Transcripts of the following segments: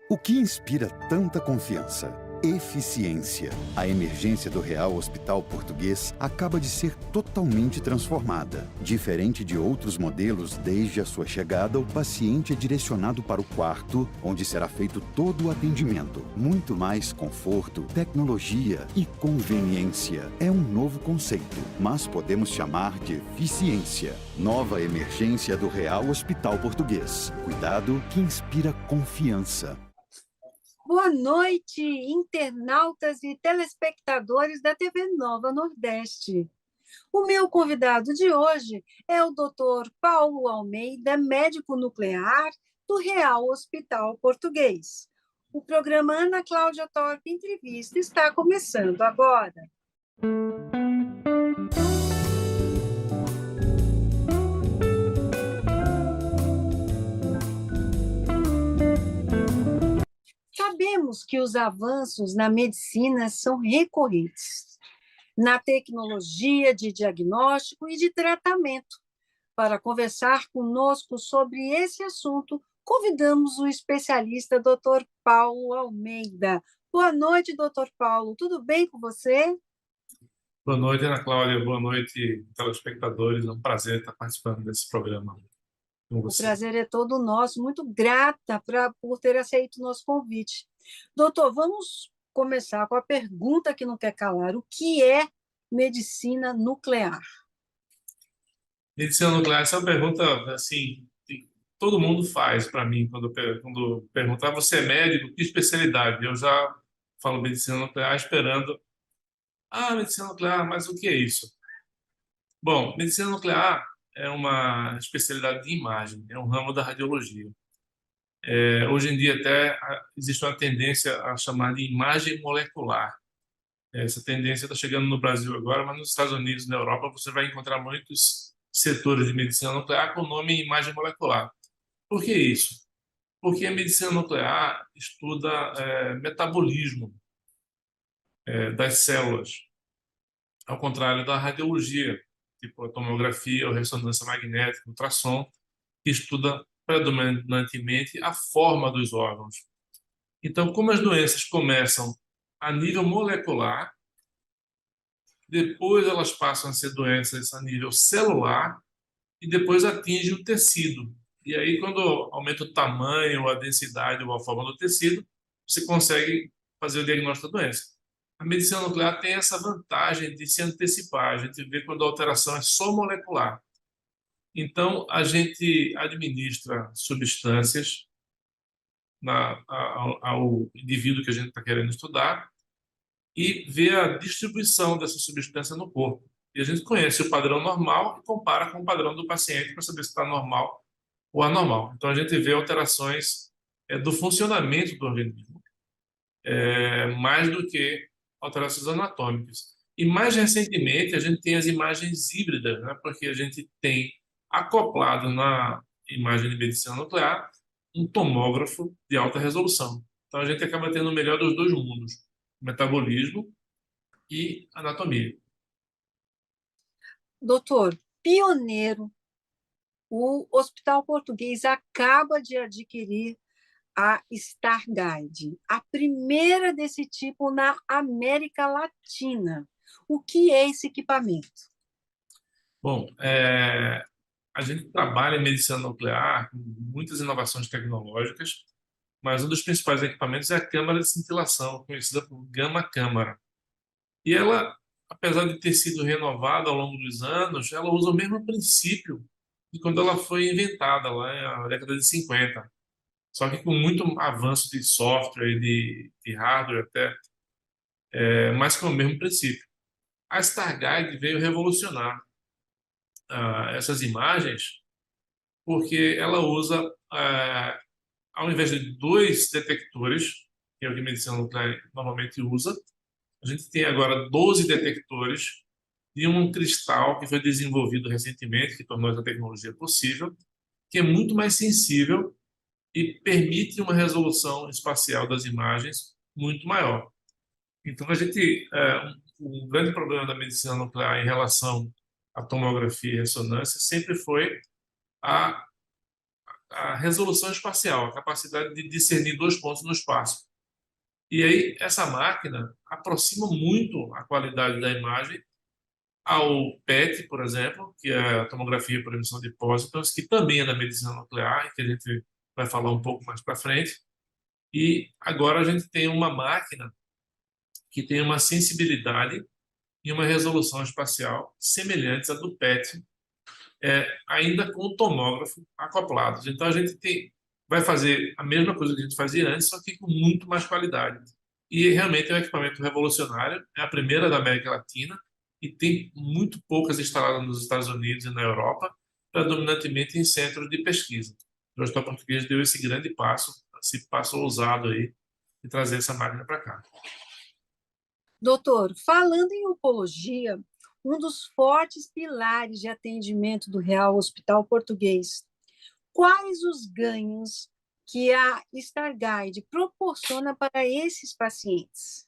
O que inspira tanta confiança? Eficiência. A emergência do Real Hospital Português acaba de ser totalmente transformada. Diferente de outros modelos, desde a sua chegada, o paciente é direcionado para o quarto, onde será feito todo o atendimento. Muito mais conforto, tecnologia e conveniência. É um novo conceito, mas podemos chamar de eficiência. Nova emergência do Real Hospital Português. Cuidado que inspira confiança. Boa noite, internautas e telespectadores da TV Nova Nordeste. O meu convidado de hoje é o Dr. Paulo Almeida, médico nuclear do Real Hospital Português. O programa Ana Cláudia Torpe Entrevista está começando agora. Sabemos que os avanços na medicina são recorrentes, na tecnologia de diagnóstico e de tratamento. Para conversar conosco sobre esse assunto, convidamos o especialista Dr. Paulo Almeida. Boa noite, Dr. Paulo. Tudo bem com você? Boa noite, Ana Cláudia. Boa noite, telespectadores. É um prazer estar participando desse programa com O você. prazer é todo nosso. Muito grata por ter aceito o nosso convite. Doutor, vamos começar com a pergunta que não quer calar. O que é medicina nuclear? Medicina nuclear, essa é uma pergunta assim, que todo mundo faz para mim quando perguntar, você é médico, que especialidade? Eu já falo medicina nuclear esperando, medicina nuclear, mas o que é isso? Bom, medicina nuclear é uma especialidade de imagem, é um ramo da radiologia. Hoje em dia até existe uma tendência a chamar de imagem molecular. Essa tendência está chegando no Brasil agora, mas nos Estados Unidos e na Europa você vai encontrar muitos setores de medicina nuclear com o nome imagem molecular. Por que isso? Porque a medicina nuclear estuda metabolismo das células, ao contrário da radiologia, tipo a tomografia ou ressonância magnética, ultrassom, que estuda predominantemente a forma dos órgãos. Então, como as doenças começam a nível molecular, depois elas passam a ser doenças a nível celular e depois atinge o tecido. E aí, quando aumenta o tamanho, a densidade ou a forma do tecido, você consegue fazer o diagnóstico da doença. A medicina nuclear tem essa vantagem de se antecipar. A gente vê quando a alteração é só molecular. Então, a gente administra substâncias ao indivíduo que a gente está querendo estudar e vê a distribuição dessa substância no corpo. E a gente conhece o padrão normal e compara com o padrão do paciente para saber se está normal ou anormal. Então, a gente vê alterações do funcionamento do organismo, mais do que alterações anatômicas. E mais recentemente, a gente tem as imagens híbridas, né? Porque a gente tem acoplado na imagem de medicina nuclear um tomógrafo de alta resolução. Então, a gente acaba tendo o melhor dos dois mundos: metabolismo e anatomia. Doutor, pioneiro, o Hospital Português acaba de adquirir a Starguide, a primeira desse tipo na América Latina. O que é esse equipamento? Bom, a gente trabalha em medicina nuclear com muitas inovações tecnológicas, mas um dos principais equipamentos é a câmara de cintilação, conhecida por gama-câmara. E ela, apesar de ter sido renovada ao longo dos anos, ela usa o mesmo princípio de quando ela foi inventada, lá na década de 50. Só que com muito avanço de software e de hardware até, mas com o mesmo princípio. A Starguide veio revolucionar essas imagens porque ela usa, ao invés de dois detectores, que é o que a medicina nuclear normalmente usa, a gente tem agora 12 detectores de um cristal que foi desenvolvido recentemente, que tornou essa tecnologia possível, que é muito mais sensível e permite uma resolução espacial das imagens muito maior. Então, um grande problema da medicina nuclear em relação à tomografia e ressonância sempre foi a a resolução espacial, a capacidade de discernir dois pontos no espaço. E aí, essa máquina aproxima muito a qualidade da imagem ao PET, por exemplo, que é a tomografia por emissão de pósitrons, que também é da medicina nuclear, que a gente vai falar um pouco mais para frente. E agora a gente tem uma máquina que tem uma sensibilidade e uma resolução espacial semelhantes à do PET, ainda com o tomógrafo acoplados. Então a gente vai fazer a mesma coisa que a gente fazia antes, só que com muito mais qualidade. E realmente é um equipamento revolucionário, é a primeira da América Latina e tem muito poucas instaladas nos Estados Unidos e na Europa, predominantemente em centros de pesquisa. O Hospital Português deu esse grande passo, esse passo ousado aí, de trazer essa máquina para cá. Doutor, falando em oncologia, um dos fortes pilares de atendimento do Real Hospital Português, quais os ganhos que a Starguide proporciona para esses pacientes?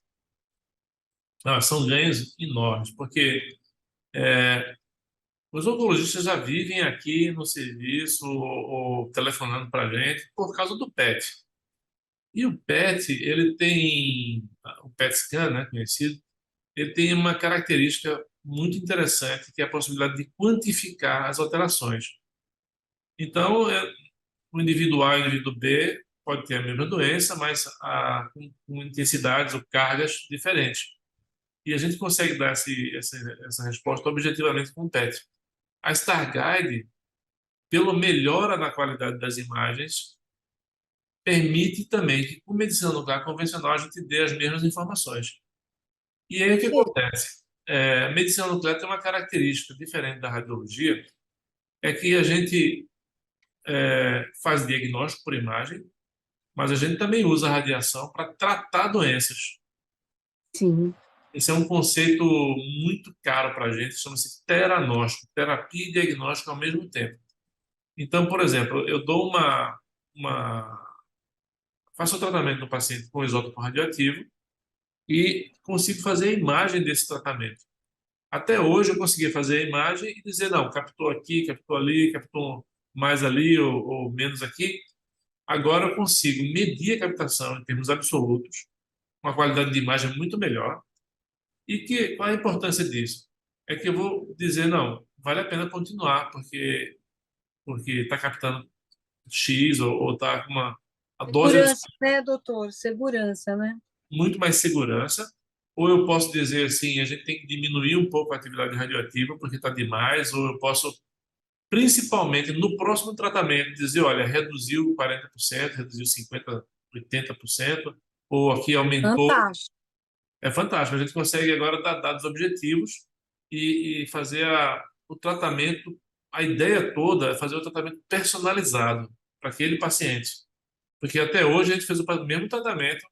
São ganhos enormes, porque os oncologistas já vivem aqui no serviço ou telefonando para a gente por causa do PET. E o PET, ele tem, o PET scan, né, conhecido, ele tem uma característica muito interessante, que é a possibilidade de quantificar as alterações. Então, o indivíduo A e o indivíduo B pode ter a mesma doença, mas com intensidades ou cargas diferentes. E a gente consegue dar essa resposta objetivamente com o PET. A Starguide, pela melhora na qualidade das imagens, permite também que, com medicina nuclear convencional, a gente dê as mesmas informações. E aí o que acontece? A medicina nuclear tem uma característica diferente da radiologia, é que a gente faz diagnóstico por imagem, mas a gente também usa a radiação para tratar doenças. Sim. Esse é um conceito muito caro para a gente, chama-se teranóstico, terapia e diagnóstico ao mesmo tempo. Então, por exemplo, eu dou faço o tratamento do paciente com isótopo radioativo e consigo fazer a imagem desse tratamento. Até hoje eu conseguia fazer a imagem e dizer, não, captou aqui, captou ali, captou mais ali ou menos aqui. Agora eu consigo medir a captação em termos absolutos, uma qualidade de imagem muito melhor. E qual a importância disso? É que eu vou dizer, não, vale a pena continuar, porque está captando X ou está com a dose Segurança, né, doutor? Segurança, né? muito mais segurança. Ou eu posso dizer assim, a gente tem que diminuir um pouco a atividade radioativa porque está demais, ou eu posso, principalmente no próximo tratamento, dizer, olha, reduziu 40%, reduziu 50%, 80%, ou aqui aumentou. Fantástico. É fantástico, a gente consegue agora dar dados objetivos e fazer o tratamento, a ideia toda é fazer o tratamento personalizado para aquele paciente. Porque até hoje a gente fez o mesmo tratamento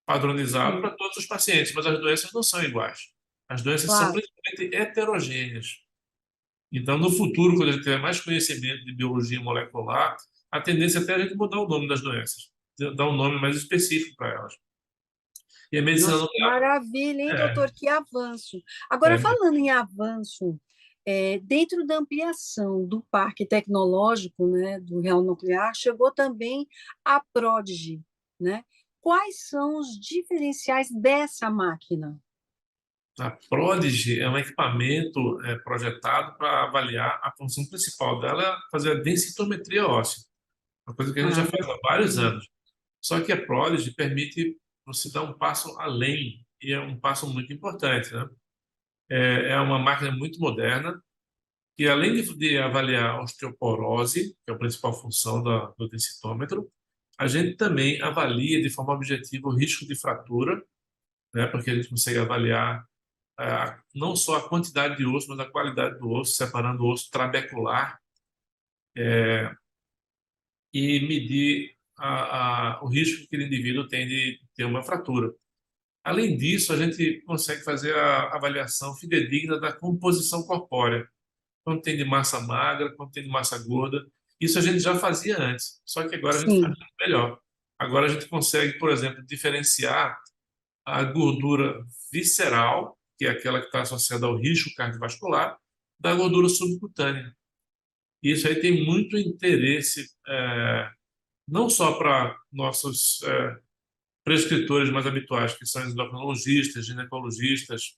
padronizado para todos os pacientes, mas as doenças não são iguais. As doenças são Claro. principalmente heterogêneas. Então, no futuro, quando a gente tiver mais conhecimento de biologia molecular, a tendência é até a gente mudar o nome das doenças, dar um nome mais específico para elas. E a medicina Nossa, que nuclear maravilha, hein, é, doutor? Que avanço. Agora, é, falando em avanço, dentro da ampliação do parque tecnológico, né, do Real Nuclear, chegou também a Prodigy, né? Quais são os diferenciais dessa máquina? a Prodigy é um equipamento projetado para avaliar a função principal dela, é fazer a densitometria óssea, uma coisa que a gente já Ah, faz há vários anos. Só que a Prodigy permite você dar um passo além, e é um passo muito importante, né? É uma máquina muito moderna, que além de avaliar a osteoporose, que é a principal função do densitômetro, a gente também avalia de forma objetiva o risco de fratura, né? Porque a gente consegue avaliar não só a quantidade de osso, mas a qualidade do osso, separando o osso trabecular e medir o risco que aquele indivíduo tem de ter uma fratura. Além disso, a gente consegue fazer a avaliação fidedigna da composição corpórea, quanto tem de massa magra, quanto tem de massa gorda. Isso a gente já fazia antes, só que agora a gente faz sim. muito melhor. Agora a gente consegue, por exemplo, diferenciar a gordura visceral, que é aquela que está associada ao risco cardiovascular, da gordura subcutânea. Isso aí tem muito interesse, não só para nossos prescritores mais habituais, que são endocrinologistas, ginecologistas,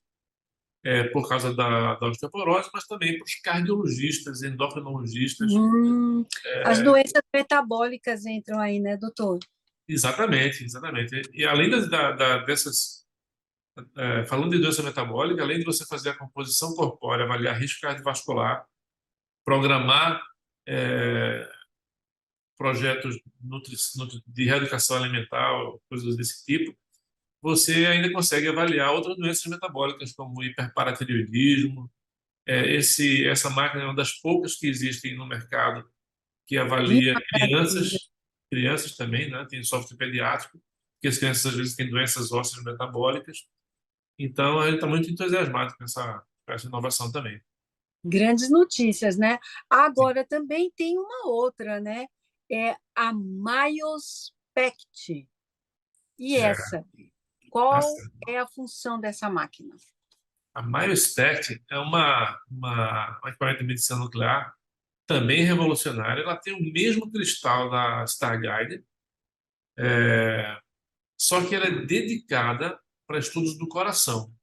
por causa da osteoporose, mas também para os cardiologistas, endocrinologistas. Hum, as doenças metabólicas entram aí, né, doutor? Exatamente, exatamente. E além dessas, falando de doença metabólica, além de você fazer a composição corpórea, avaliar risco cardiovascular, programar projetos de reeducação alimentar, coisas desse tipo, você ainda consegue avaliar outras doenças metabólicas, como hiperparatireoidismo. Essa máquina é uma das poucas que existem no mercado que Que avalia maravilha. crianças também, né? Tem software pediátrico, porque as crianças às vezes têm doenças ósseas metabólicas. Então, a gente está muito entusiasmado com essa inovação também. Grandes notícias, né? Agora também tem uma outra, né? É a Myospect. E É, essa? Qual assim, é a função dessa máquina? a MyoSpect é uma equipamento de medicina nuclear também revolucionária. Ela tem o mesmo cristal da Starguide, só que ela é dedicada para estudos do coração.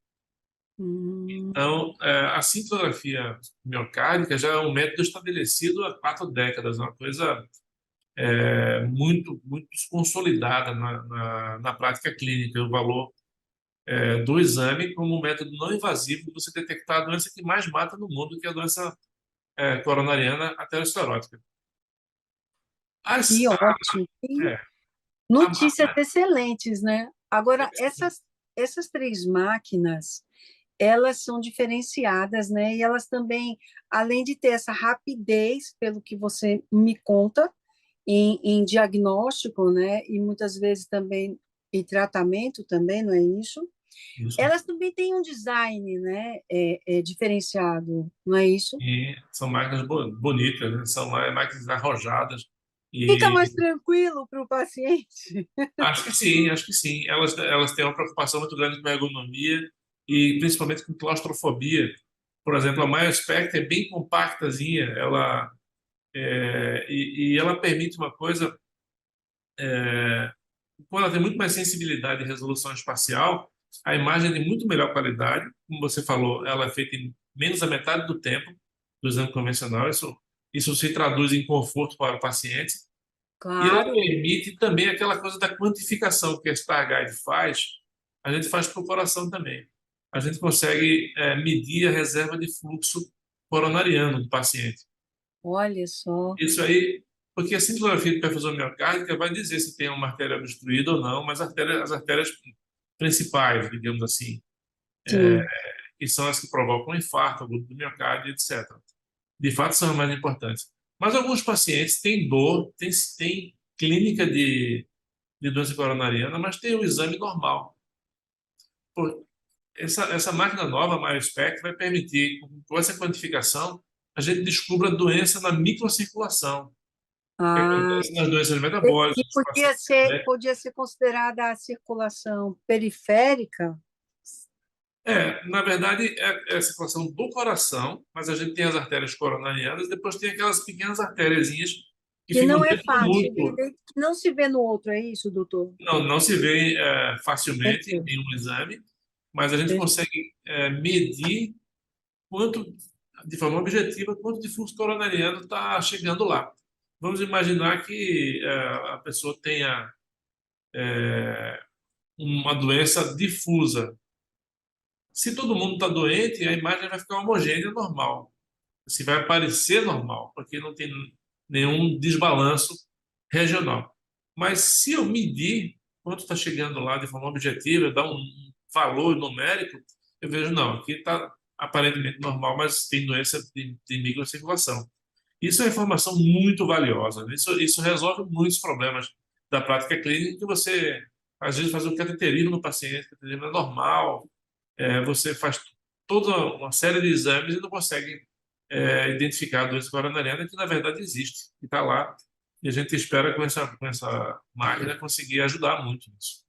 Hum, Então, a cintilografia miocárdica já é um método estabelecido há 4 décadas, uma coisa muito, muito consolidada na prática clínica, o valor do exame como um método não invasivo de você detectar a doença que mais mata no mundo, que é a doença coronariana aterosclerótica. As, que ótimo. Que é, a, notícias excelentes, né? Agora, essas três máquinas, elas são diferenciadas, né? E elas também, além de ter essa rapidez, pelo que você me conta, em diagnóstico, né? E muitas vezes também em tratamento também, não é isso? isso. Elas também têm um design, né? Diferenciado, não é isso? E são máquinas bonitas, né? São máquinas arrojadas. Fica E mais tranquilo para o paciente. acho que sim, acho que sim. Elas têm uma preocupação muito grande com a ergonomia e principalmente com claustrofobia. Por exemplo, a MyoSpect é bem compactazinha, e ela permite uma coisa, quando ela tem muito mais sensibilidade e resolução espacial, a imagem é de muito melhor qualidade. Como você falou, ela é feita em menos da metade do tempo do exame convencional. Isso se traduz em conforto para o paciente. E ela Claro. permite também aquela coisa da quantificação que a Starguide faz, a gente faz para o coração também. A gente consegue medir a reserva de fluxo coronariano do paciente. Olha só. Isso aí, porque a cintilografia de perfusão miocárdica vai dizer se tem uma artéria obstruída ou não, mas as artérias principais, digamos assim, Sim. que são as que provocam infarto, agudo do miocárdio, etc. De fato, são as mais importantes. Mas alguns pacientes têm dor, têm clínica de doença coronariana, mas tem o exame normal. Pô, essa máquina nova, a MyoSpect, vai permitir, com essa quantificação, a gente descubra a doença na microcirculação, que Ah, acontece nas doenças que metabólicas, nos pacientes diabéticos. podia ser considerada a circulação periférica? Na verdade, é a circulação do coração, mas a gente tem as artérias coronarianas, depois tem aquelas pequenas artériazinhas que Que ficam não é dentro do fácil, músculo. que não se vê no outro, é isso, doutor? Não se vê facilmente em Perfeito, nenhum exame, mas a gente perfeito. consegue medir quanto, de forma objetiva, quanto de fluxo coronariano está chegando lá. Vamos imaginar que a pessoa tenha uma doença difusa. Se todo mundo está doente, a imagem vai ficar homogênea, normal. Se vai parecer normal, porque não tem nenhum desbalanço regional. Mas se eu medir quanto está chegando lá de forma objetiva, dar um valor numérico, eu vejo, não, aqui está aparentemente normal, mas tem doença de microcirculação. Isso é uma informação muito valiosa. Isso resolve muitos problemas da prática clínica que você, às vezes, faz um cateterismo no paciente, cateterismo é normal, você faz toda uma série de exames e não consegue identificar a doença coronariana que, na verdade, existe, que está lá. E a gente espera, com essa máquina, conseguir ajudar muito nisso.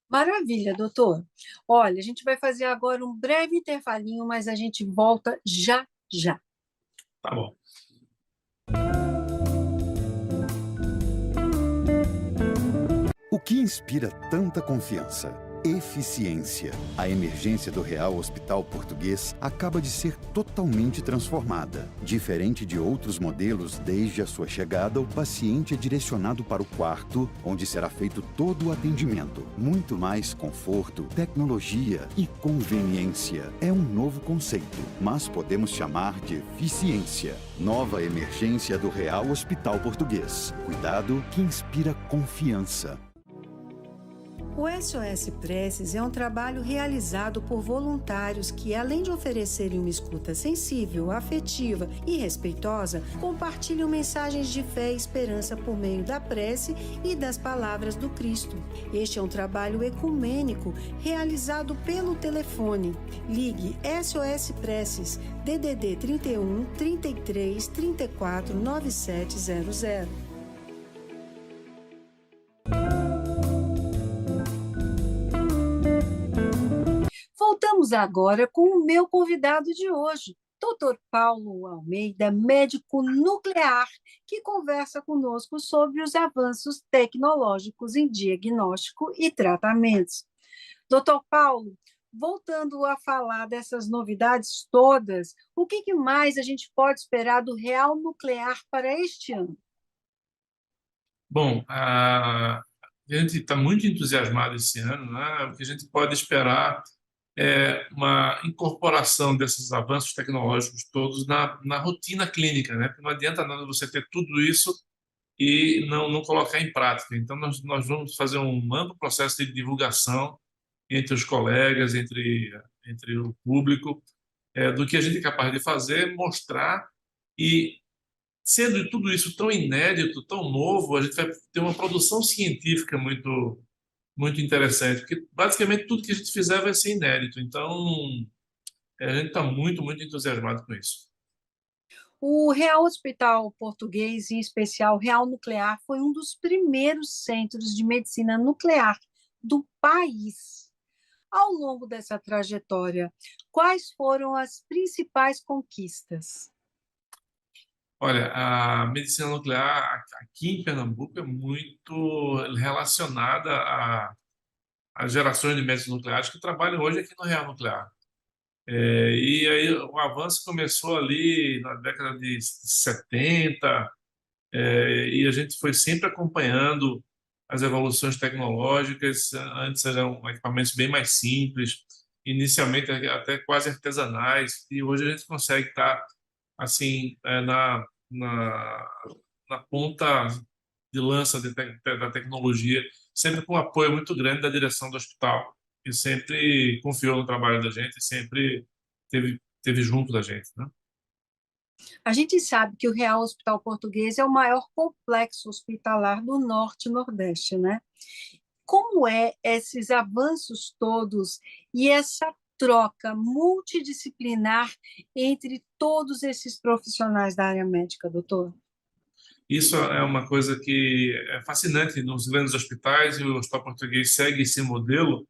Maravilha, doutor. Olha, a gente vai fazer agora um breve intervalinho, mas a gente volta já já. Tá bom. O que inspira tanta confiança? Eficiência. A emergência do Real Hospital Português acaba de ser totalmente transformada. Diferente de outros modelos, desde a sua chegada, o paciente é direcionado para o quarto, onde será feito todo o atendimento. Muito mais conforto, tecnologia e conveniência. É um novo conceito, mas podemos chamar de eficiência. Nova emergência do Real Hospital Português. Cuidado que inspira confiança. O SOS Preces é um trabalho realizado por voluntários que, além de oferecerem uma escuta sensível, afetiva e respeitosa, compartilham mensagens de fé e esperança por meio da prece e das palavras do Cristo. Este é um trabalho ecumênico realizado pelo telefone. Ligue SOS Preces, DDD 31 33 34 9700. Voltamos agora com o meu convidado de hoje, Dr. Paulo Almeida, médico nuclear, que conversa conosco sobre os avanços tecnológicos em diagnóstico e tratamentos. Dr. Paulo, voltando a falar dessas novidades todas, o que mais a gente pode esperar do Real Nuclear para este ano? Bom, a gente está muito entusiasmado esse ano, né? O que a gente pode esperar é uma incorporação desses avanços tecnológicos todos na rotina clínica, né? Porque não adianta nada você ter tudo isso e não colocar em prática. Então, nós vamos fazer um amplo processo de divulgação entre os colegas, entre o público, do que a gente é capaz de fazer, mostrar e, sendo tudo isso tão inédito, tão novo, a gente vai ter uma produção científica muito interessante, porque basicamente tudo que a gente fizer vai ser inédito. Então, a gente está muito entusiasmado com isso. O Real Hospital Português, em especial o Real Nuclear, foi um dos primeiros centros de medicina nuclear do país. Ao longo dessa trajetória, quais foram as principais conquistas? Olha, a medicina nuclear aqui em Pernambuco é muito relacionada a gerações de médicos nucleares que trabalham hoje aqui no Real Nuclear. E aí o avanço começou ali na década de 70, e a gente foi sempre acompanhando as evoluções tecnológicas. Antes eram equipamentos bem mais simples, inicialmente até quase artesanais, e hoje a gente consegue estar assim na, na ponta de lança da tecnologia, sempre com apoio muito grande da direção do hospital, que sempre confiou no trabalho da gente, sempre teve junto da gente, né? A gente sabe que o Real Hospital Português é o maior complexo hospitalar do Norte e Nordeste, né? Como esses avanços todos e essa troca multidisciplinar entre todos esses profissionais da área médica, doutor? Isso é uma coisa que é fascinante nos grandes hospitais, e o Hospital Português segue esse modelo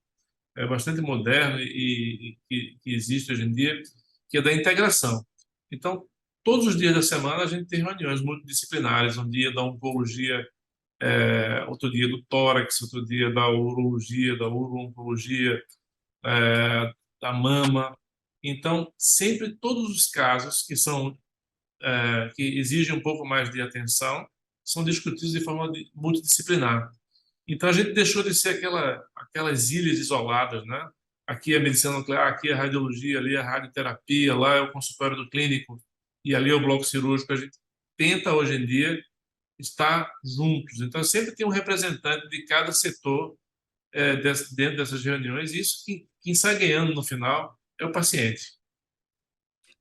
bastante moderno e que existe hoje em dia, que é da integração. Então, todos os dias da semana a gente tem reuniões multidisciplinares, um dia da oncologia, outro dia do tórax, outro dia da urologia, da uro-oncologia, da mama. Então, sempre todos os casos que exigem um pouco mais de atenção são discutidos de forma multidisciplinar. Então, a gente deixou de ser aquelas ilhas isoladas, né? Aqui é a medicina nuclear, aqui é a radiologia, ali é a radioterapia, lá é o consultório do clínico e ali é o bloco cirúrgico. A gente tenta, hoje em dia, estar juntos. Então, sempre tem um representante de cada setor dentro dessas reuniões, e isso quem sai ganhando no final é o paciente.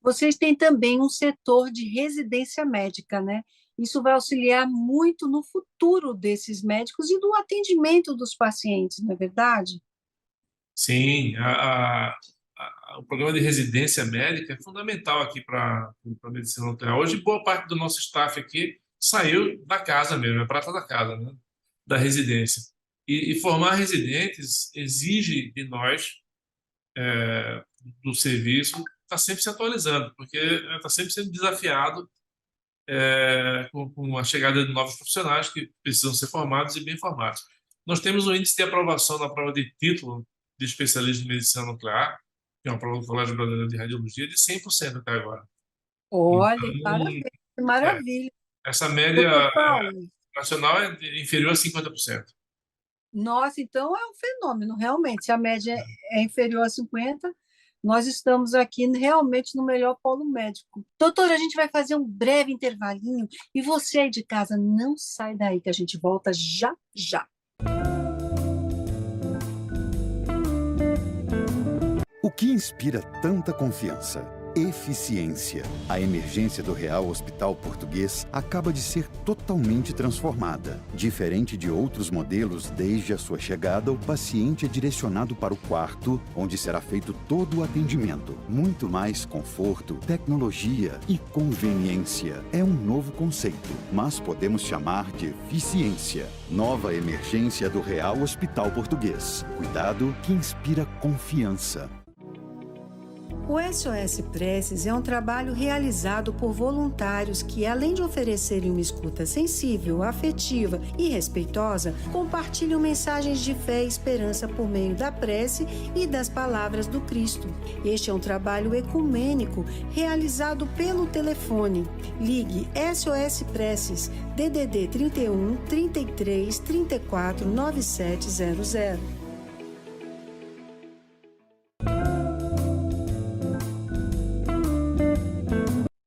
Vocês têm também um setor de residência médica, né? Isso vai auxiliar muito no futuro desses médicos e do atendimento dos pacientes, não é verdade? Sim, o programa de residência médica é fundamental aqui para a medicina nuclear. Hoje, boa parte do nosso staff aqui saiu da casa mesmo, é prata da casa, né? Da residência. E formar residentes exige de nós, do serviço, estar sempre se atualizando, porque está sempre sendo desafiado com a chegada de novos profissionais que precisam ser formados e bem formados. Nós temos um índice de aprovação na prova de título de especialista em medicina nuclear, que é uma prova do Colégio Brasileiro de Radiologia, de 100% até agora. Olha, Então, parabéns, que é, maravilha. essa média Doutor Paulo, nacional é inferior a 50%. nossa, então é um fenômeno, realmente. Se a média é inferior a 50, nós estamos aqui realmente no melhor polo médico. Doutor, a gente vai fazer um breve intervalinho e você aí de casa não sai daí, que a gente volta já já. O que inspira tanta confiança? Eficiência. A emergência do Real Hospital Português acaba de ser totalmente transformada. Diferente de outros modelos, desde a sua chegada, o paciente é direcionado para o quarto, onde será feito todo o atendimento. Muito mais conforto, tecnologia e conveniência. É um novo conceito, mas podemos chamar de eficiência. Nova emergência do Real Hospital Português. Cuidado que inspira confiança. O SOS Preces é um trabalho realizado por voluntários que, além de oferecerem uma escuta sensível, afetiva e respeitosa, compartilham mensagens de fé e esperança por meio da prece e das palavras do Cristo. Este é um trabalho ecumênico realizado pelo telefone. Ligue SOS Preces, DDD 31 33 34 9700.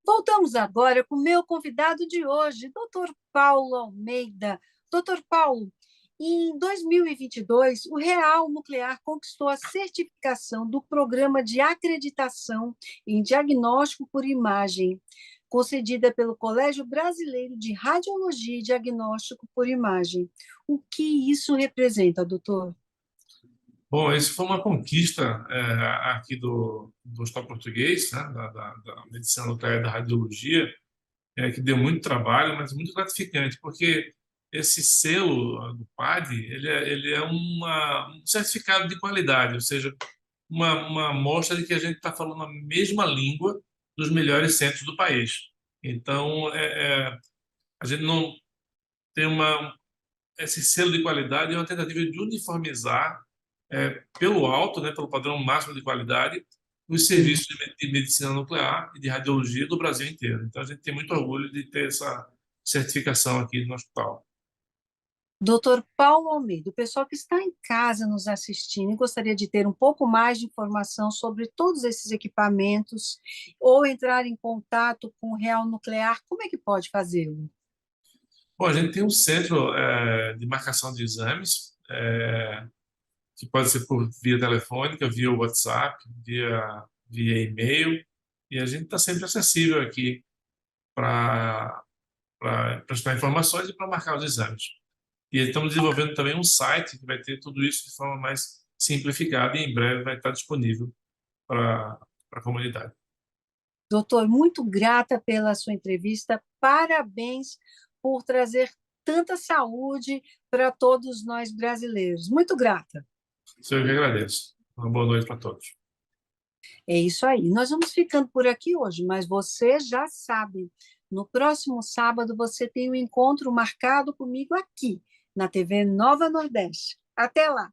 Voltamos agora com o meu convidado de hoje, Dr. Paulo Almeida. Dr. Paulo, em 2022, o Real Nuclear conquistou a certificação do Programa de Acreditação em Diagnóstico por Imagem, concedida pelo Colégio Brasileiro de Radiologia e Diagnóstico por Imagem. O que isso representa, doutor? Bom, isso foi uma conquista aqui do Hospital Português, né, da medicina nuclear e da radiologia, que deu muito trabalho, mas muito gratificante, porque esse selo do PAD, ele é um certificado de qualidade, ou seja, uma amostra de que a gente está falando a mesma língua dos melhores centros do país. Então, a gente não tem esse selo de qualidade é uma tentativa de uniformizar pelo alto, né, pelo padrão máximo de qualidade, os serviços de medicina nuclear e de radiologia do Brasil inteiro. Então, a gente tem muito orgulho de ter essa certificação aqui no hospital. Doutor Paulo Almeida, o pessoal que está em casa nos assistindo e gostaria de ter um pouco mais de informação sobre todos esses equipamentos ou entrar em contato com o Real Nuclear, como é que pode fazê-lo? Bom, a gente tem um centro de marcação de exames, que pode ser por via telefônica, via WhatsApp, via e-mail, e a gente está sempre acessível aqui para prestar informações e para marcar os exames. E estamos desenvolvendo também um site que vai ter tudo isso de forma mais simplificada e em breve vai estar disponível para a comunidade. Doutor, muito grata pela sua entrevista, parabéns por trazer tanta saúde para todos nós brasileiros. Muito grata. Eu que agradeço. Uma boa noite para todos. É isso aí. Nós vamos ficando por aqui hoje, mas você já sabe, no próximo sábado você tem um encontro marcado comigo aqui, na TV Nova Nordeste. Até lá!